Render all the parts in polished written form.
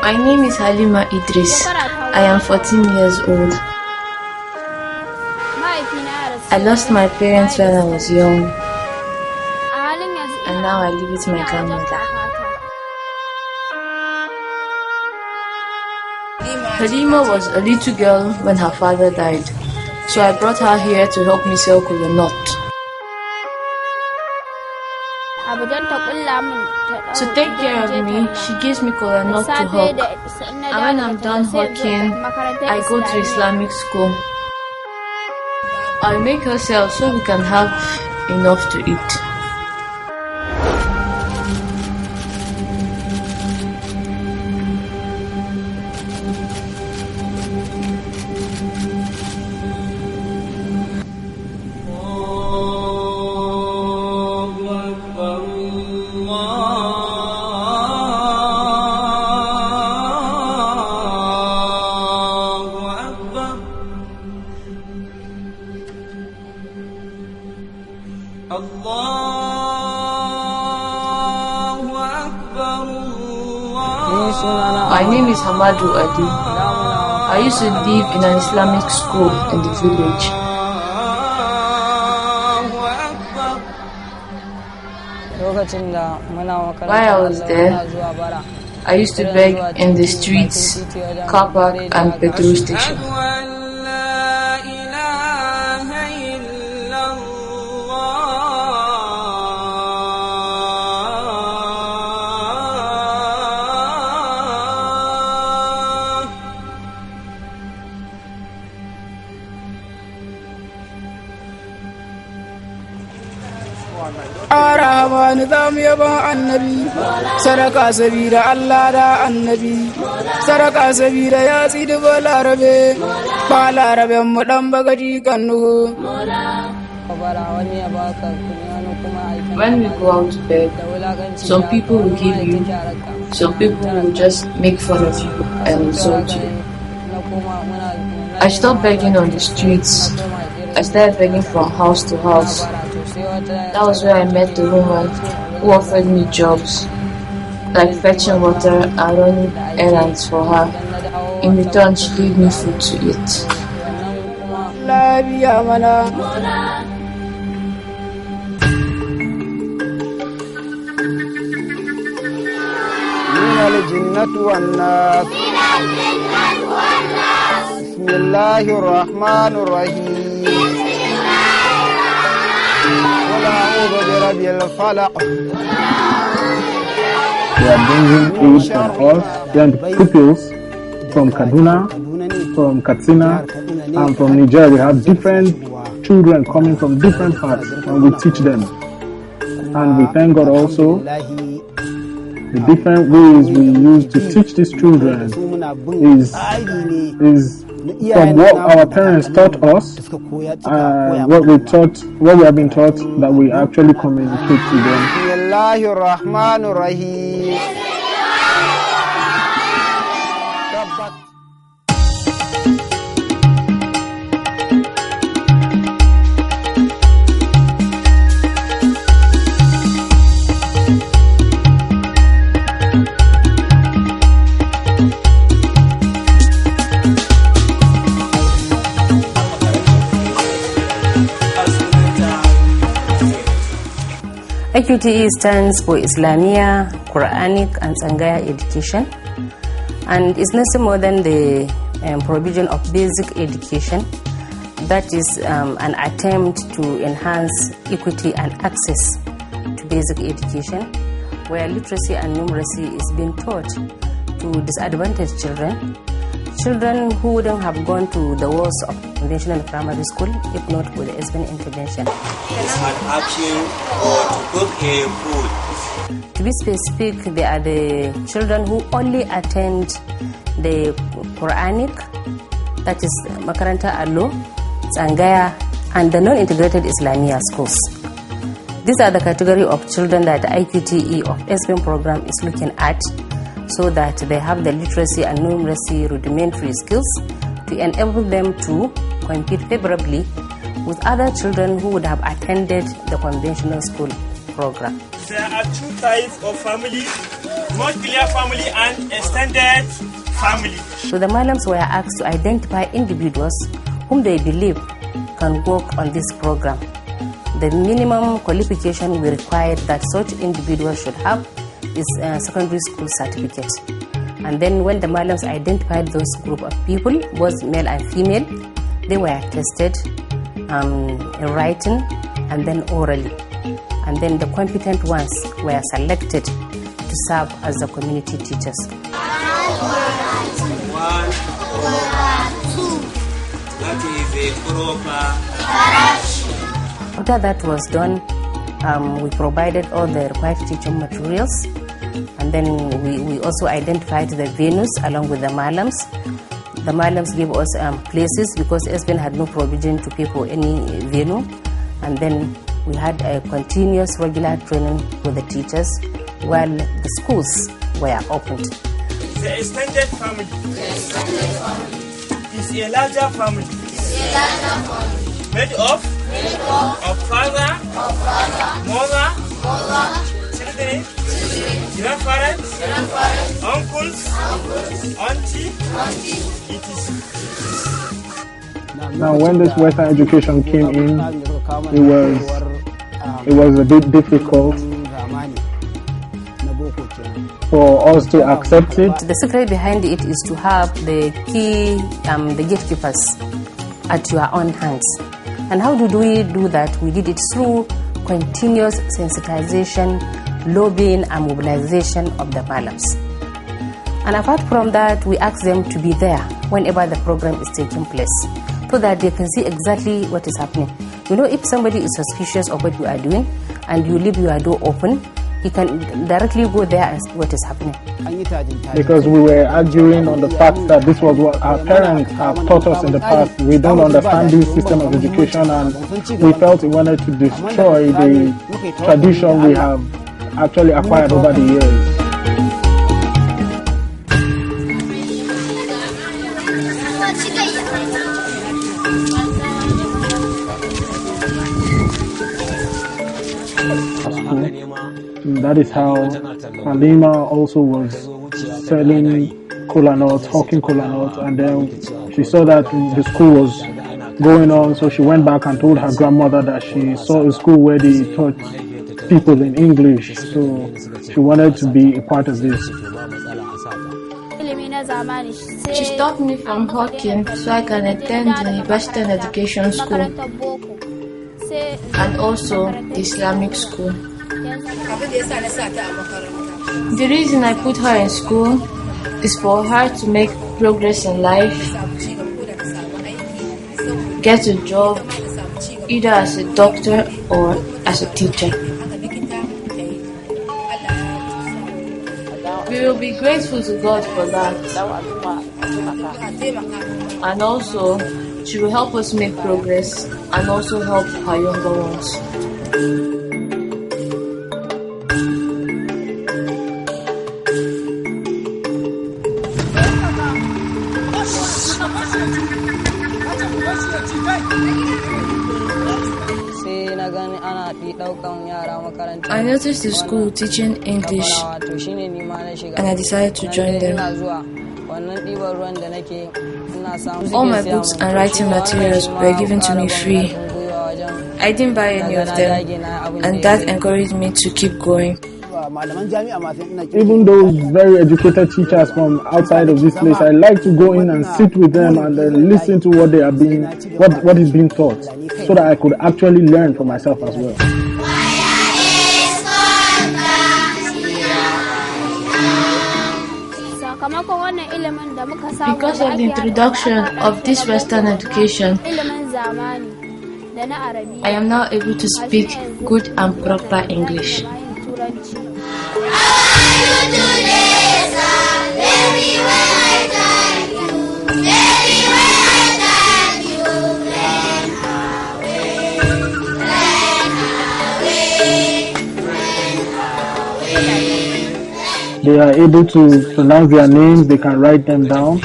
My name is Halima Idris. I am 14 years old. I lost my parents when I was young, and now I live with my grandmother. Halima was a little girl when her father died, so I brought her here to help me sell kola nut. To take care of me, she gives me kola nut to hawk, and when I'm done hawking, I go to Islamic school. I'll make her sell so we can have enough to eat. My name is Hamadu Adi. I used to live in an Islamic school in the village. While I was there, I used to beg in the streets, car park and petrol station. Nizam yaban annabi saraka sabira Allah da annabi saraka sabira ya tsidi balarabe mu dan bagaji kannu. When we go out to bed, some people will give you, some people will just make fun of you and insult you. I stopped begging on the streets. I started begging from house to house. That was where I met the woman who offered me jobs, like fetching water and running errands for her. In return, she gave me food to eat. They are bringing aid from us, young pupils from Kaduna, from Katsina, and from Nigeria. We have different children coming from different parts, and we teach them. And we thank God also the different ways we use to teach these children is from what our parents taught us, what we have been taught, that we actually communicate to them. IQTE stands for Islamia, Quranic and Sangaya education, and it's nothing more than the provision of basic education. That is an attempt to enhance equity and access to basic education, where literacy and numeracy is being taught to disadvantaged children who wouldn't have gone to the walls of conventional primary school if not for the SBN intervention. It's an action or to cook a food. To be specific, they are the children who only attend the Quranic, that is Makaranta Allo, Sangaya, and the non-integrated Islamia schools. These are the category of children that the IQTE of SBN program is looking at, so that they have the literacy and numeracy rudimentary skills to enable them to compete favorably with other children who would have attended the conventional school program. There are two types of families. nuclear family and extended family. So the Malams were asked to identify individuals whom they believe can work on this program. The minimum qualification we required that such individuals should have is a secondary school certificate. And then when the Malams identified those group of people, both male and female, they were tested in writing and then orally. And then the competent ones were selected to serve as the community teachers. 1 That is a proper. After that was done, we provided all the required teaching materials, and then we also identified the venues along with the Malams. The Malams gave us places because SBN had no provision to pay for any venue, and then we had a continuous regular training with the teachers while the schools were opened. The extended family is a larger family made of father, mother, children, grandparents, uncles, auntie, etc. Now, when this Western education came in, it was a bit difficult for us to accept it. The secret behind it is to have the key, the gatekeepers at your own hands. And how did we do that? We did it through continuous sensitization, lobbying and mobilization of the Malams. And apart from that, we ask them to be there whenever the program is taking place, so that they can see exactly what is happening. You know, if somebody is suspicious of what you are doing and you leave your door open, he can directly go there and see what is happening. Because we were arguing on the fact that this was what our parents have taught us in the past. We don't understand this system of education, and we felt we wanted to destroy the tradition we have actually acquired over the years. That is how Halima also was selling cola nuts, hawking cola nuts, and then she saw that the school was going on, so she went back and told her grandmother that she saw a school where they taught people in English, so she wanted to be a part of this. She stopped me from hawking so I can attend the Western education school and also the Islamic school. The reason I put her in school is for her to make progress in life, get a job, either as a doctor or as a teacher. We will be grateful to God for that. And also, she will help us make progress and also help her younger ones. I noticed the school teaching English and I decided to join them. All my books and writing materials were given to me free. I didn't buy any of them, and that encouraged me to keep going. Even those very educated teachers from outside of this place, I like to go in and sit with them and listen to what they are being, what is being taught, so that I could actually learn for myself as well. Because of the introduction of this Western education, I am now able to speak good and proper English. They are able to pronounce their names, they can write them down.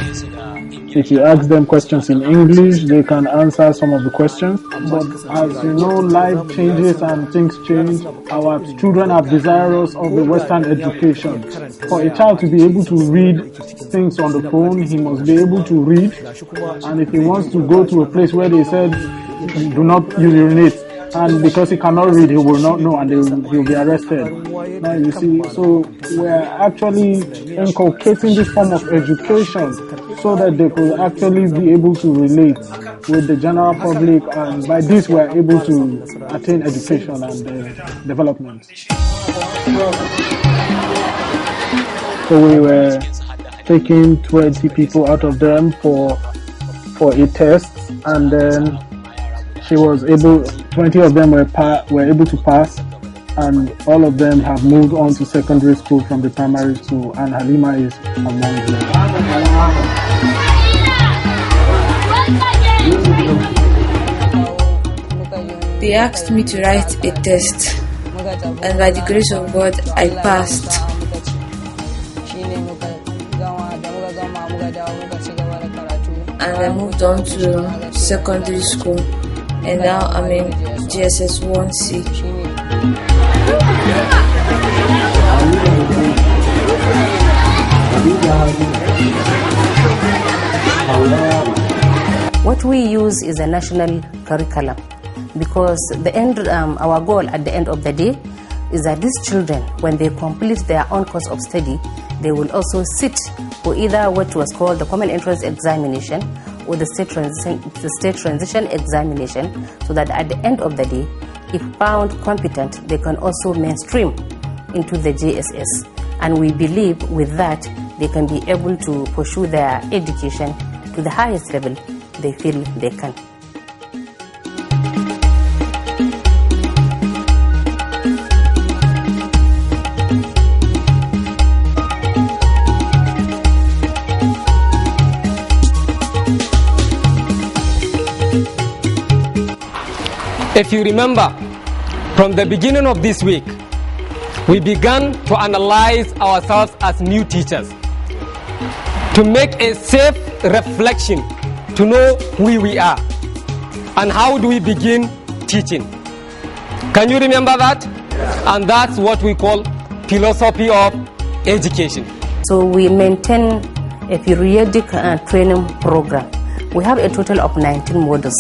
If you ask them questions in English, they can answer some of the questions. But as you know, life changes and things change. Our children are desirous of the Western education. For a child to be able to read things on the phone, he must be able to read. And if he wants to go to a place where they said, do not urinate, and because he cannot read, he will not know, and he'll be arrested. Now you see, so we're actually inculcating this form of education so that they could actually be able to relate with the general public, and by this we're able to attain education and development. So we were taking 20 people out of them for a test, and then she was able, 20 of them were able to pass, and all of them have moved on to secondary school from the primary school, and Halima is among them. They asked me to write a test, and by the grace of God, I passed. And I moved on to secondary school, and now I'm in GSS 1C. What we use is a national curriculum, because our goal at the end of the day is that these children, when they complete their own course of study, they will also sit for either what was called the Common Entrance Examination or the state transition examination, so that at the end of the day, if found competent, they can also mainstream into the JSS. And we believe with that, they can be able to pursue their education to the highest level they feel they can. If you remember, from the beginning of this week, we began to analyze ourselves as new teachers, to make a safe reflection, to know who we are, and how do we begin teaching. Can you remember that? And that's what we call philosophy of education. So we maintain a periodic training program. We have a total of 19 modules,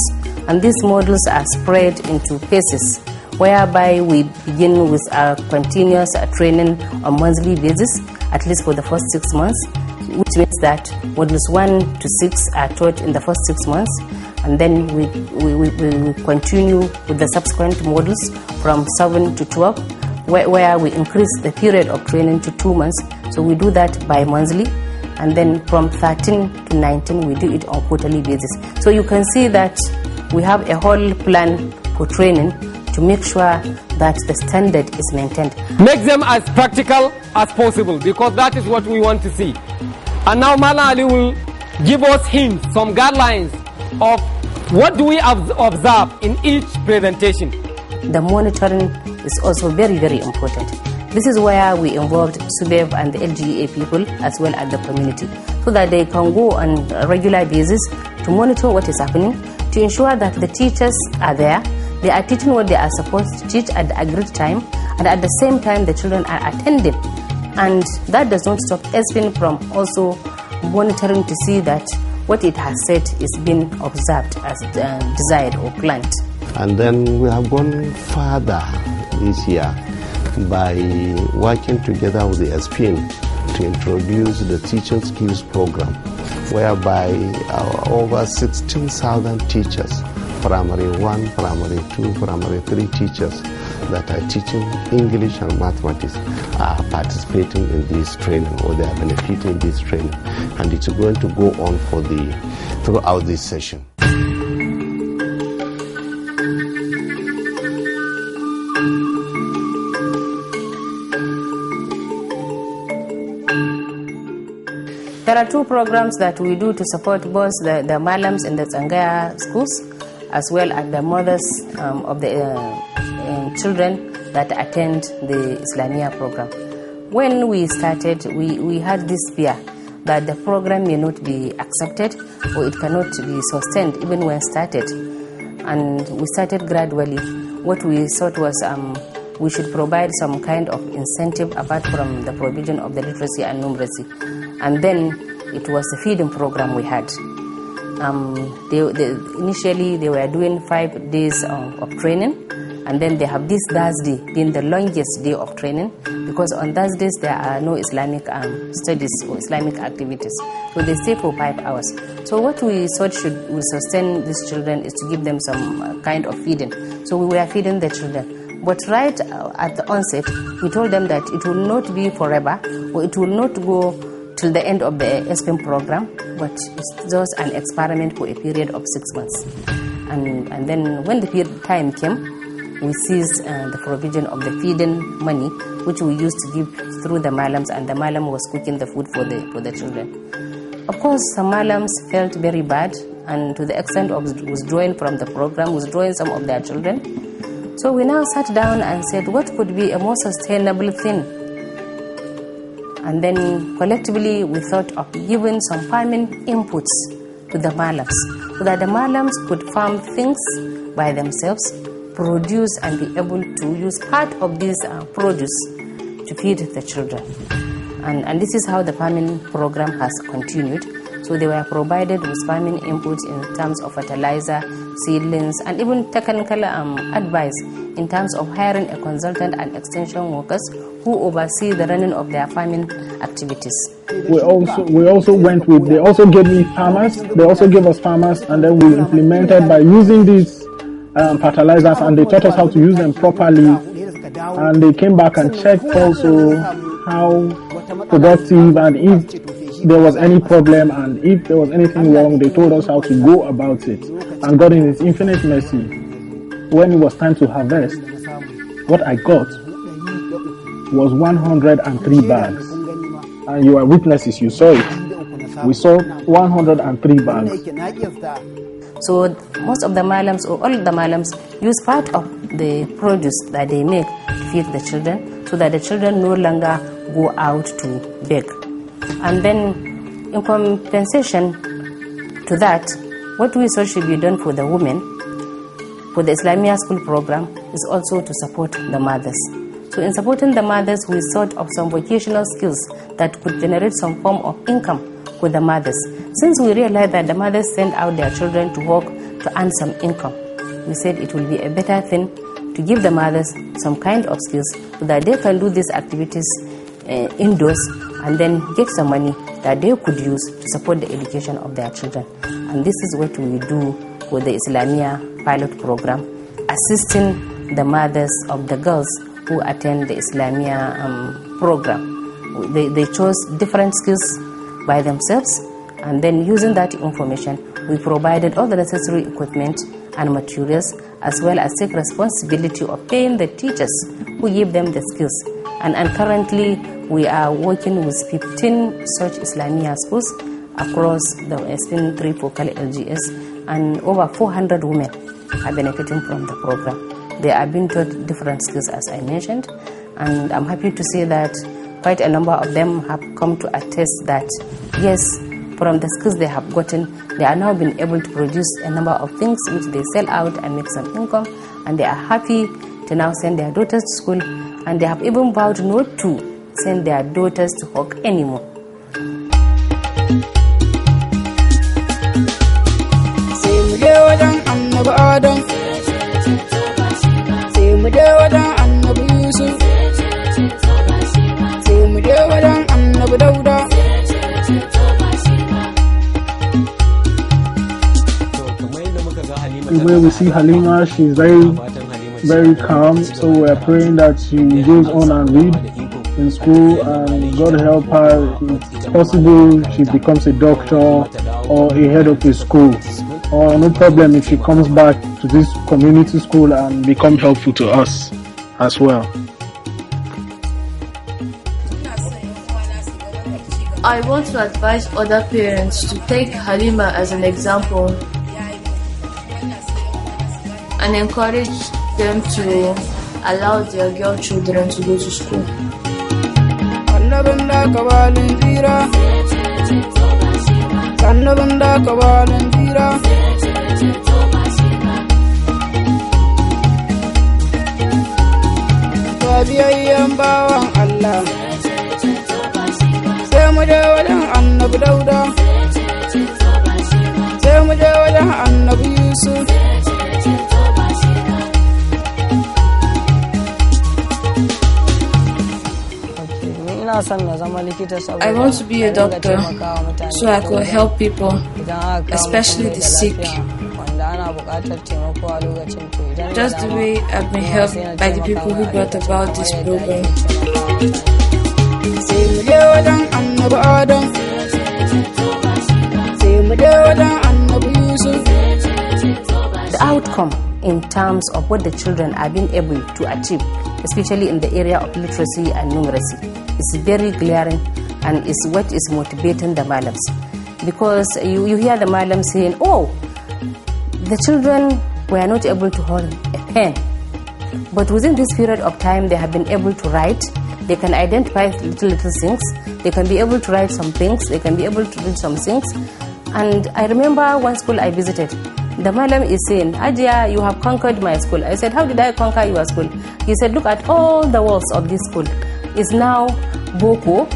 and these modules are spread into phases, whereby we begin with our continuous training on monthly basis, at least for the first 6 months, which means that modules 1 to 6 are taught in the first 6 months, and then we continue with the subsequent modules from 7 to 12, where we increase the period of training to 2 months. So we do that bi-monthly, and then from 13 to 19 we do it on quarterly basis. So you can see that we have a whole plan for training to make sure that the standard is maintained. Make them as practical as possible, because that is what we want to see. And now Mala Ali will give us hints, some guidelines of what do we observe in each presentation. The monitoring is also very, very important. This is where we involved SUBEV and the LGA people as well as the community, so that they can go on a regular basis to monitor what is happening, to ensure that the teachers are there, they are teaching what they are supposed to teach at the agreed time, and at the same time the children are attending. And that does not stop SPIN from also monitoring to see that what it has said is being observed as desired or planned. And then we have gone further this year by working together with the SPIN to introduce the Teaching Skills Program, whereby over 16,000 teachers, primary 1, primary 2, primary 3 teachers that are teaching English and mathematics are participating in this training, or they are benefiting this training, and it's going to go on throughout this session. There are 2 programs that we do to support both the Malams in the Tsangaya schools, as well as the mothers of the children that attend the Islamia program. When we started, we had this fear that the program may not be accepted or it cannot be sustained even when started. And we started gradually. What we thought was we should provide some kind of incentive apart from the provision of the literacy and numeracy. And then it was the feeding program we had. Initially they were doing 5 days of training, and then they have this Thursday being the longest day of training, because on Thursdays there are no Islamic studies or Islamic activities. So they stay for 5 hours. So what we thought will sustain these children is to give them some kind of feeding. So we were feeding the children. But right at the onset, we told them that it will not be forever, or it will not go till the end of the SPM program, but it's just an experiment for a period of 6 months. And then when the time came, we ceased the provision of the feeding money, which we used to give through the malams, and the malam was cooking the food for the children. Of course, some malams felt very bad, and to the extent of withdrawing from the program, withdrawing some of their children. So we now sat down and said, what could be a more sustainable thing? And then collectively we thought of giving some farming inputs to the malams, so that the malams could farm things by themselves, produce and be able to use part of this produce to feed the children. And this is how the farming program has continued. So they were provided with farming inputs in terms of fertilizer, seedlings, and even technical advice in terms of hiring a consultant and extension workers who oversee the running of their farming activities. We also went with, they also gave me farmers, they also gave us farmers, and then we implemented by using these fertilizers, and they taught us how to use them properly, and they came back and checked also how productive, and if there was any problem and if there was anything wrong, they told us how to go about it. And God in His infinite mercy, when it was time to harvest, what I got was 103 bags, and you are witnesses, you saw it. We saw 103 bags. So most of the malams, or all the malams, use part of the produce that they make to feed the children, so that the children no longer go out to beg. And then in compensation to that, what we thought should be done for the women, for the Islamia school program, is also to support the mothers. So in supporting the mothers, we thought of some vocational skills that could generate some form of income for the mothers. Since we realized that the mothers send out their children to work to earn some income, we said it will be a better thing to give the mothers some kind of skills so that they can do these activities indoors, and then get some money that they could use to support the education of their children. And this is what we do with the Islamia pilot program, assisting the mothers of the girls who attend the Islamia program. They chose different skills by themselves, and then using that information, we provided all the necessary equipment and materials, as well as take responsibility of paying the teachers who give them the skills. And currently, we are working with 15 such Islamia schools across the Western 3 focal LGS, and over 400 women are benefiting from the program. They are being taught different skills, as I mentioned, and I'm happy to say that quite a number of them have come to attest that, yes, from the skills they have gotten, they are now being able to produce a number of things which they sell out and make some income, and they are happy to now send their daughters to school, and they have even vowed not to send their daughters to work anymore. The way we see Halima, she's very calm, so we're praying that she goes on and read in school, and God help her. It's possible she becomes a doctor or a head of a school, or no problem if she comes back to this community school and become helpful to us as well. I want to advise other parents to take Halima as an example and encourage them to allow their girl children to go to school. wanda ka balan jira ba biyayyen bawan Allah sai mu je wajen annabi Dauda sai mu je wajen annabi Yusuf I want to be a doctor so I could help people, especially the sick. Just the way I've been helped by the people who brought about this program. The outcome in terms of what the children are being able to achieve, especially in the area of literacy and numeracy, is very glaring and is what is motivating the malams. Because you hear the malams saying, oh, the children were not able to hold a pen. But within this period of time, they have been able to write. They can identify little things. They can be able to write some things. They can be able to read some things. And I remember one school I visited. The malam is saying, Ajia, you have conquered my school. I said, how did I conquer your school? He said, look at all the walls of this school. It's now Boko,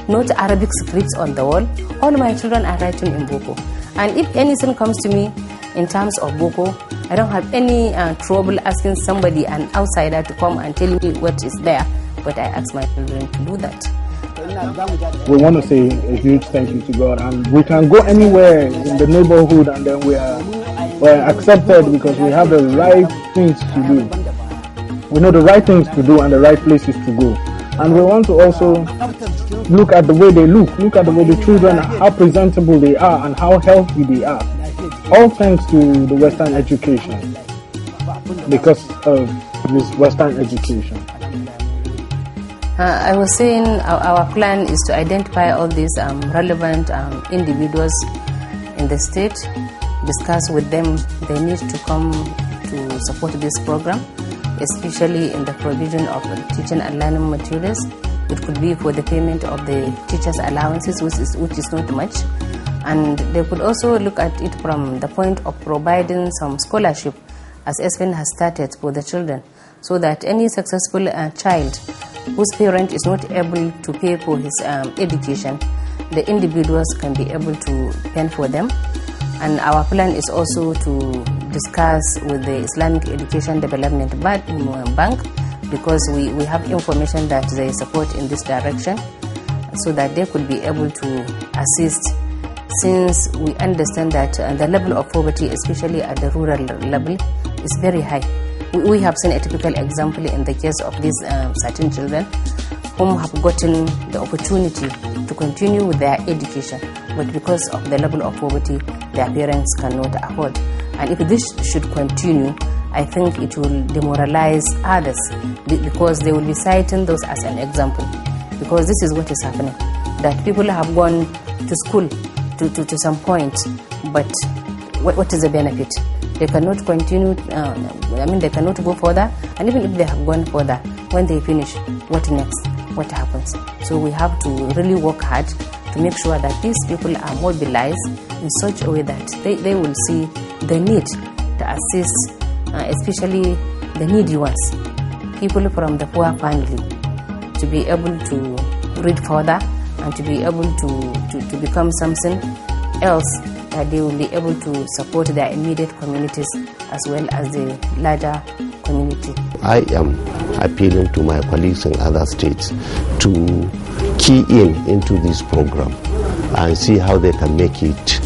not Arabic scripts on the wall. All my children are writing in Boko. And if anything comes to me in terms of Boko, I don't have any trouble asking somebody, an outsider, to come and tell me what is there. But I ask my children to do that. We want to say a huge thank you to God, and we can go anywhere in the neighborhood and then we're accepted because we have the right things to do. We know the right things to do and the right places to go. And we want to also look at the way they look at the way the children, how presentable they are and how healthy they are. All thanks to the Western education, because of this Western education. I was saying our plan is to identify all these relevant individuals in the state, discuss with them the need to come to support this program, especially in the provision of teaching and learning materials. It could be for the payment of the teachers' allowances, which is not much. And they could also look at it from the point of providing some scholarship, as ESPN has started for the children, so that any successful child whose parent is not able to pay for his education, the individuals can be able to pay for them. And our plan is also to discuss with the Islamic Education Development Bank, because we have information that they support in this direction, so that they could be able to assist, since we understand that the level of poverty, especially at the rural level, is very high. We have seen a typical example in the case of these certain children whom have gotten the opportunity to continue with their education, but because of the level of poverty, their parents cannot afford. And if this should continue, I think it will demoralize others, because they will be citing those as an example. Because this is what is happening, that people have gone to school to some point, but what is the benefit? They cannot continue, they cannot go further. And even if they have gone further, when they finish, what next? What happens? So we have to really work hard to make sure that these people are mobilized in such a way that they will see the need to assist, especially the needy ones, people from the poor family, to be able to read further and to be able to become something else, that they will be able to support their immediate communities as well as the larger community. I am appealing to my colleagues in other states to key into this program and see how they can make it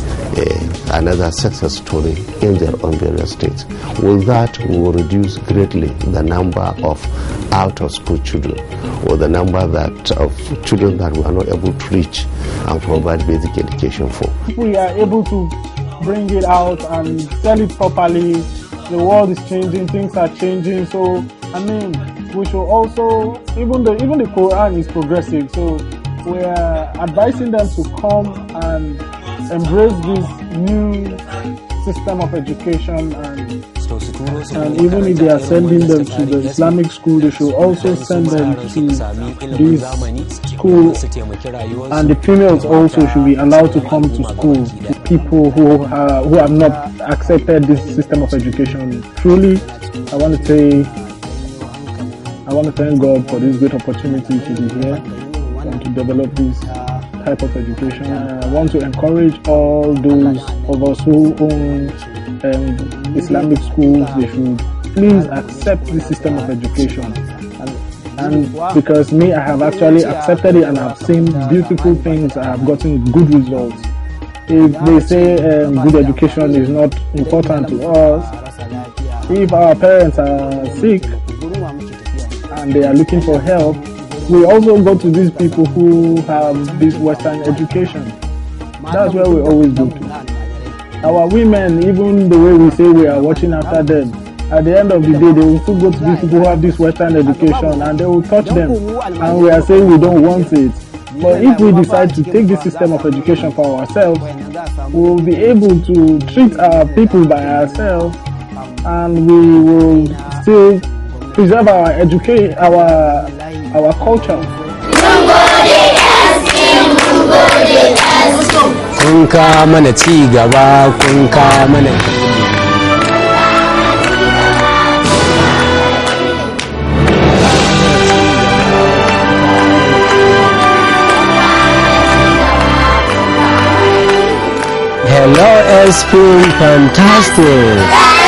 another success story in their own various states. With that, we will reduce greatly the number of out-of-school children, or the number of children that we are not able to reach and provide basic education for. If we are able to bring it out and sell it properly, the world is changing, things are changing. So, we should also, even the Quran is progressive. So, we are advising them to come and embrace this new system of education and And even if they are sending them to the Islamic school, they should also send them to this school. And the females also should be allowed to come to school. To people who have not accepted this system of education. Truly, I want to thank God for this great opportunity to be here and to develop this type of education. I want to encourage all those of us who own Islamic schools. They should please accept this system of education. And because me, I have actually accepted it and I've seen beautiful things. I have gotten good results. If they say good education is not important to us, if our parents are sick and they are looking for help, we also go to these people who have this Western education. That's where we always go to. Our women, even the way we say we are watching after them, at the end of the day, they will still go to these people who have this Western education and they will touch them. And we are saying we don't want it. But if we decide to take this system of education for ourselves, we will be able to treat our people by ourselves, and we will still preserve our education, our culture. Kun ka mana ci gaba, kun ka mana Hello, SP, fantastic.